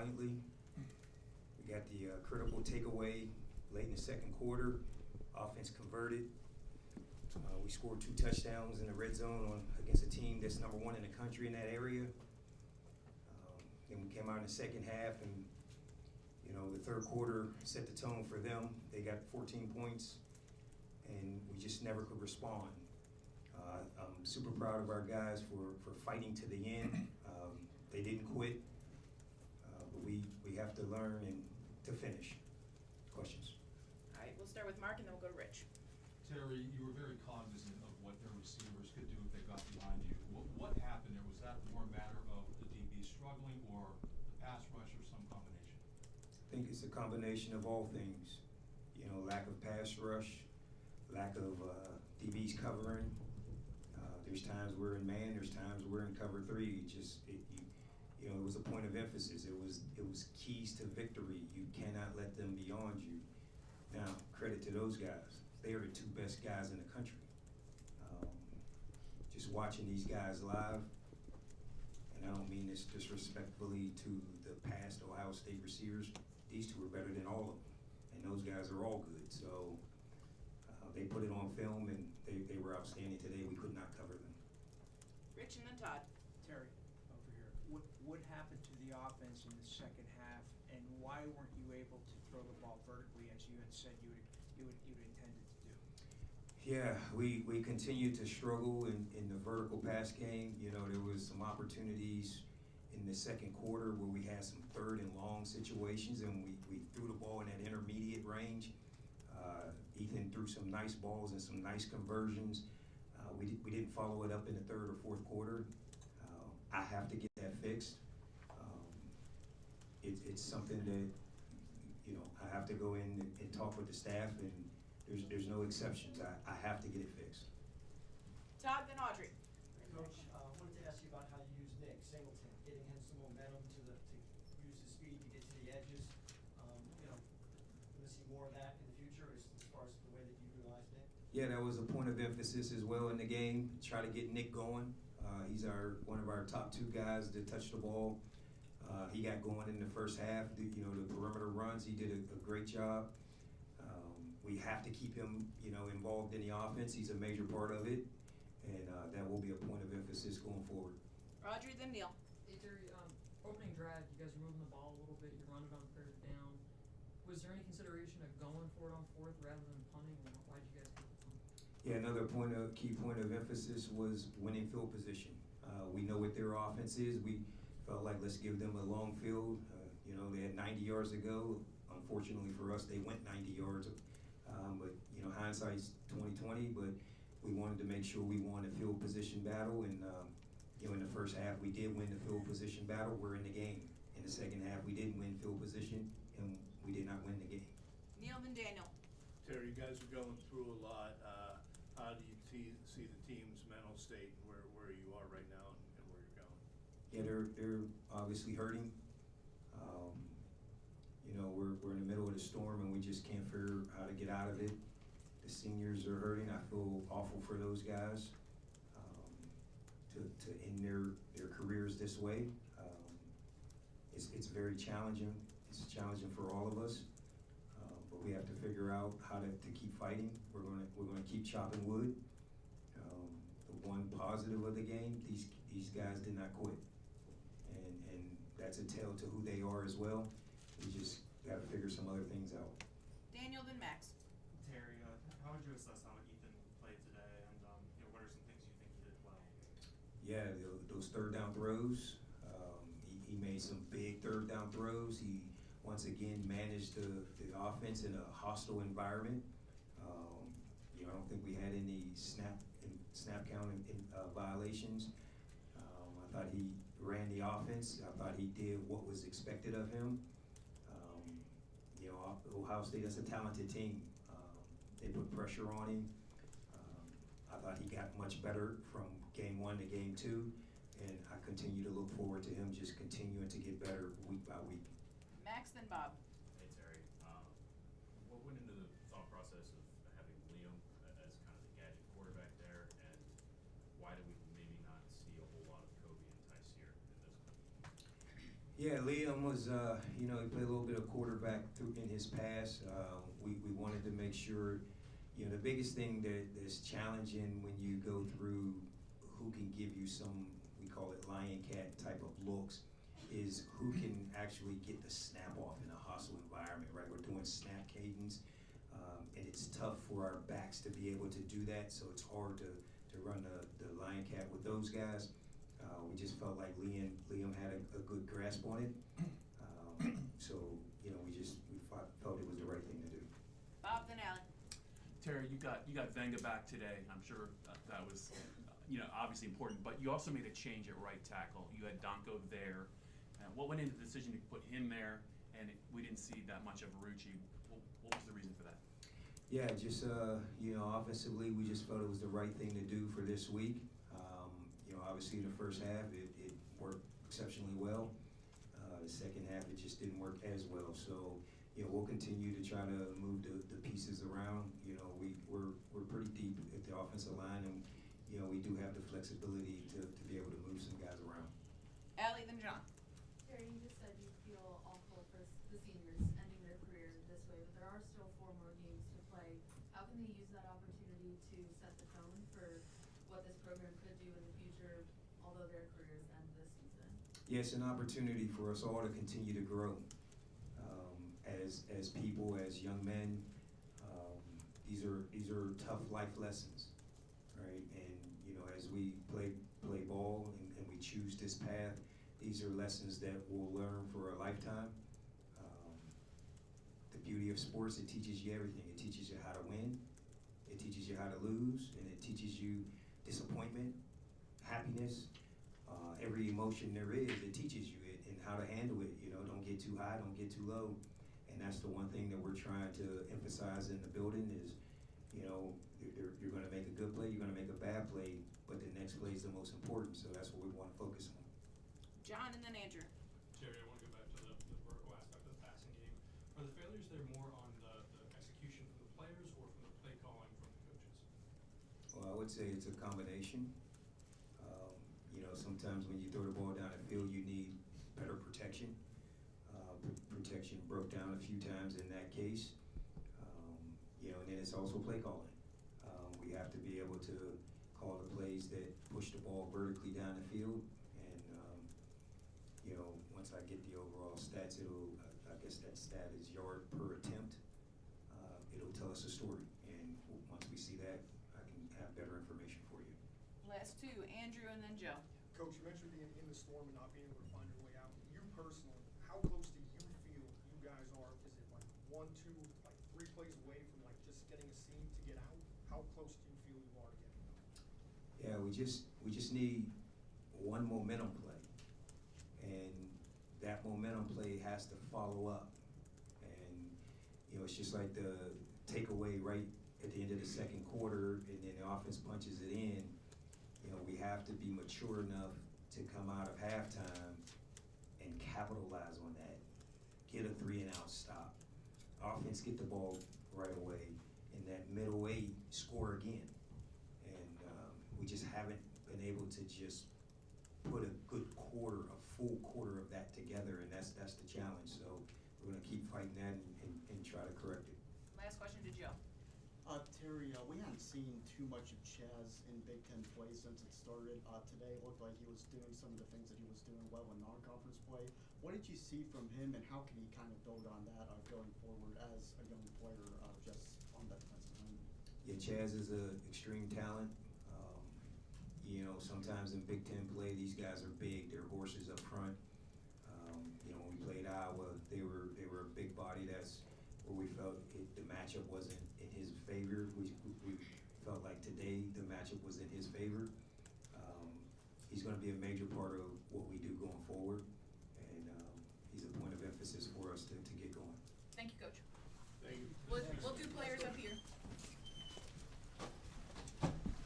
valiantly. We got the critical takeaway late in the second quarter. Offense converted. We scored 2 touchdowns in the red zone against a team that's number 1 in the country in that area. Then we came out in the second half, and the third quarter set the tone for them. They got 14 points, and we just never could respond. I'm super proud of our guys for fighting to the end. They didn't quit, but we have to learn and to finish. Questions? All right, we'll start with Mark and then we'll go to Rich. Terry, you were very cognizant of what their receivers could do if they got behind you. What happened there? Was that more a matter of the DB struggling or the pass rush or some combination? I think it's a combination of all things. Lack of pass rush, lack of DBs covering. There's times we're in man, there's times we're in cover 3. It was a point of emphasis. It was keys to victory. You cannot let them beyond you. Now, credit to those guys. They are the 2 best guys in the country. Just watching these guys live, and I don't mean this disrespectfully to the past Ohio State receivers, these 2 are better than all of them, and those guys are all good. So they put it on film, and they were outstanding today. We could not cover them. Rich and then Todd. Terry, over here. What happened to the offense in the second half, and why weren't you able to throw the ball vertically as you had said you intended to do? Yeah, we continued to struggle in the vertical pass game. There was some opportunities in the second quarter where we had some 3rd and long situations, and we threw the ball in that intermediate range. Ethan threw some nice balls and some nice conversions. We didn't follow it up in the 3rd or 4th quarter. I have to get that fixed. It's something that I have to go in and talk with the staff, and there's no exceptions. I have to get it fixed. Todd, then Audrey. Coach, I wanted to ask you about how you use Nick Singleton, getting him some momentum to use his speed to get to the edges. Going to see more of that in the future as far as the way that you utilize Nick? Yeah, that was a point of emphasis as well in the game. Try to get Nick going. He's one of our top 2 guys to touch the ball. He got going in the first half. The perimeter runs, he did a great job. We have to keep him, involved in the offense. He's a major part of it, and that will be a point of emphasis going forward. Audrey, then Neil. Hey Terry, opening drive, you guys are moving the ball a little bit. You're running on 3rd down. Was there any consideration of going for it on 4th rather than punting? Why did you guys go for punt? Yeah, another key point of emphasis was winning field position. We know what their offense is. We felt like let's give them a long field. They had 90 yards to go. Unfortunately for us, they went 90 yards. But hindsight's 20/20. But we wanted to make sure we won a field position battle, and in the first half we did win the field position battle. We're in the game. In the second half, we didn't win field position, and we did not win the game. Neil, then Daniel. Terry, you guys are going through a lot. How do you see the team's mental state, where you are right now and where you're going? Yeah, they're obviously hurting. We're in the middle of the storm, and we just can't figure how to get out of it. The seniors are hurting. I feel awful for those guys to end their careers this way. It's very challenging. It's challenging for all of us. But we have to figure out how to keep fighting. We're gonna keep chopping wood. The one positive of the game, these guys did not quit, and that's a tell to who they are as well. We just got to figure some other things out. Daniel, then Max. Terry, how would you assess how Ethan played today, and what are some things you think he did well? Yeah, those 3rd down throws. He made some big 3rd down throws. He once again managed the offense in a hostile environment. I don't think we had any snap count violations. I thought he ran the offense. I thought he did what was expected of him. Ohio State is a talented team. They put pressure on him. I thought he got much better from game 1 to game 2, and I continue to look forward to him just continuing to get better week by week. Max, then Bob. Hey Terry, what went into the thought process of having Liam as kind of the gadget quarterback there, and why do we maybe not see a whole lot of Kobe and Tyce here in this one? Yeah, Liam was, he played a little bit of quarterback in his past. We wanted to make sure, the biggest thing that is challenging when you go through who can give you some, we call it lion cat type of looks, is who can actually get the snap off in a hostile environment, right? We're doing snap cadence, and it's tough for our backs to be able to do that, so it's hard to run the lion cat with those guys. We just felt like Liam had a good grasp on it. So, we felt it was the right thing to do. Bob, then Ally. Terry, you got Venga back today. I'm sure that was, obviously important, but you also made a change at right tackle. You had Donko there. What went into the decision to put him there, and we didn't see that much of Arucci? What was the reason for that? Yeah, just, offensively, we just felt it was the right thing to do for this week. Obviously in the first half, it worked exceptionally well. The second half, it just didn't work as well. So, we'll continue to try to move the pieces around. We're pretty deep at the offensive line, and, we do have the flexibility to be able to move some guys around. Ally, then John. Terry, you just said you feel awful for the seniors ending their career this way, but there are still 4 more games to play. How can they use that opportunity to set the tone for what this program could do in the future, although their careers end this season? Yeah, it's an opportunity for us all to continue to grow as people, as young men. These are tough life lessons, right? And as we play ball and we choose this path, these are lessons that we'll learn for a lifetime. The beauty of sports, it teaches you everything. It teaches you how to win, it teaches you how to lose, and it teaches you disappointment, happiness, every emotion there is. It teaches you it and how to handle it. Don't get too high, don't get too low. And that's the one thing that we're trying to emphasize in the building is, you're going to make a good play, you're going to make a bad play, but the next play is the most important. So that's what we want to focus on. John, and then Andrew. Jerry, I want to go back to the vertical aspect of the passing game. Are the failures there more on the execution from the players or from the play calling from the coaches? Well, I would say it's a combination. Sometimes when you throw the ball down the field, you need better protection. Protection broke down a few times in that case. And then it's also play calling. We have to be able to call the plays that push the ball vertically down the field. And, once I get the overall stats, I guess that stat is yard per attempt. It'll tell us a story. And once we see that, I can have better information for you. Last 2, Andrew, and then Joe. Coach, you mentioned being in the storm and not being able to find your way out. You personally, how close do you feel you guys are? Is it like 1, 2, like 3 plays away from like just getting a seam to get out? How close do you feel you are to getting out? Yeah, we just need one momentum play, and that momentum play has to follow up. And it's just like the takeaway right at the end of the second quarter, and then the offense punches it in. We have to be mature enough to come out of halftime and capitalize on that. Get a 3-and-out stop. Offense get the ball right away, and that middle 8 score again. And we just haven't been able to just put a full quarter of that together, and that's the challenge. So we're gonna keep fighting that and try to correct it. Last question to Joe. Terry, we haven't seen too much of Chaz in Big Ten play since it started. Today it looked like he was doing some of the things that he was doing well in non-conference play. What did you see from him, and how can he kind of build on that going forward as a young player just on that defensive line? Yeah, Chaz is an extreme talent. Sometimes in Big Ten play, these guys are big. They're horses up front. When we played Iowa, they were a big body. That's where we felt the matchup wasn't in his favor. We felt like today the matchup was in his favor. He's going to be a major part of what we do going forward.